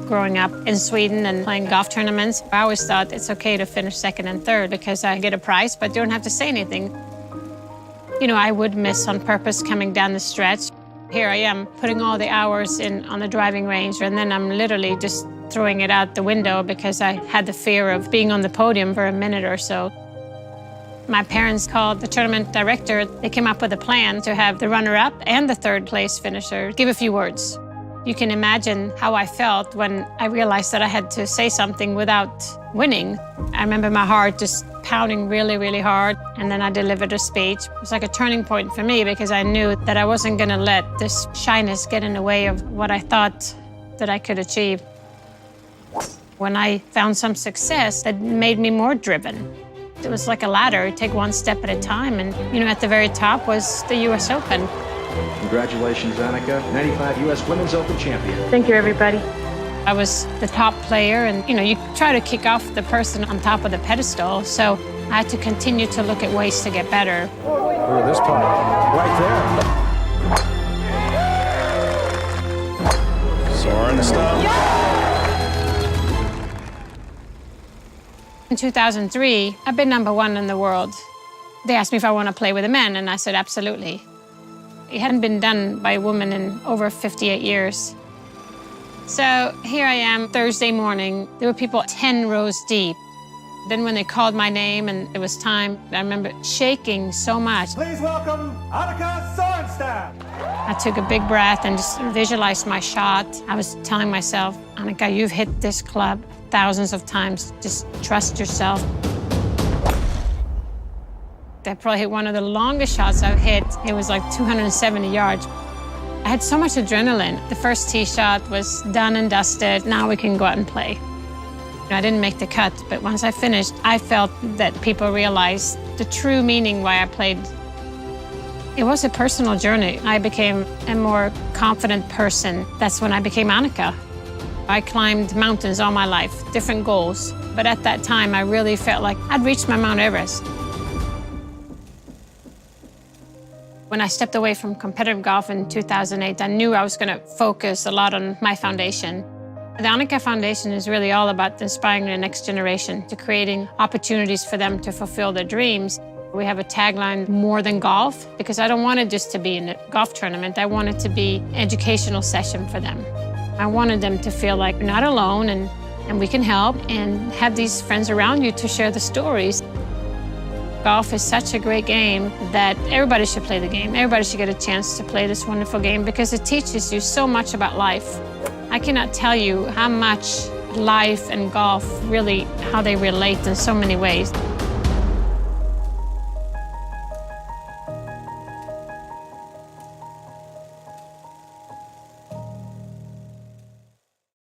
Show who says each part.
Speaker 1: growing up in Sweden and playing golf tournaments. I always thought it's okay to finish second and third because I get a prize, but don't have to say anything. You know, I would miss on purpose coming down the stretch. Here I am putting all the hours in on the driving range, and then I'm literally just throwing it out the window because I had the fear of being on the podium for a minute or so. My parents called the tournament director. They came up with a plan to have the runner-up and the third place finisher give a few words. You can imagine how I felt when I realized that I had to say something without winning. I remember my heart just pounding really, really hard, and then I delivered a speech. It was like a turning point for me because I knew that I wasn't gonna let this shyness get in the way of what I thought that I could achieve. When I found some success, that made me more driven. It was like a ladder, take one step at a time, and you know, at the very top was the US Open.
Speaker 2: Congratulations, Annika, 95 US Women's Open champion.
Speaker 1: Thank you, everybody. I was the top player, and you know, you try to kick off the person on top of the pedestal, so I had to continue to look at ways to get better.
Speaker 3: Look at this part, right there. Sörenstam.
Speaker 1: In 2003, I've been #1 in the world. They asked me if I want to play with the men, and I said absolutely. It hadn't been done by a woman in over 58 years. So here I am, Thursday morning. There were people 10 rows deep. Then when they called my name and it was time, I remember shaking so much.
Speaker 4: Please welcome Annika Sörenstam.
Speaker 1: I took a big breath and just visualized my shot. I was telling myself, Annika, you've hit this club thousands of times. Just trust yourself. I probably hit one of the longest shots I've hit. It was like 270 yards. I had so much adrenaline. The first tee shot was done and dusted. Now we can go out and play. I didn't make the cut, but once I finished, I felt that people realized the true meaning why I played. It was a personal journey. I became a more confident person. That's when I became Annika. I climbed mountains all my life, different goals. But at that time, I really felt like I'd reached my Mount Everest. When I stepped away from competitive golf in 2008, I knew I was going to focus a lot on my foundation. The Annika Foundation is really all about inspiring the next generation, to creating opportunities for them to fulfill their dreams. We have a tagline, more than golf, because I don't want it just to be in a golf tournament. I want it to be an educational session for them. I wanted them to feel like you're not alone and we can help, and have these friends around you to share the stories. Golf is such a great game that everybody should play the game. Everybody should get a chance to play this wonderful game because it teaches you so much about life. I cannot tell you how much life and golf really, how they relate in so many ways.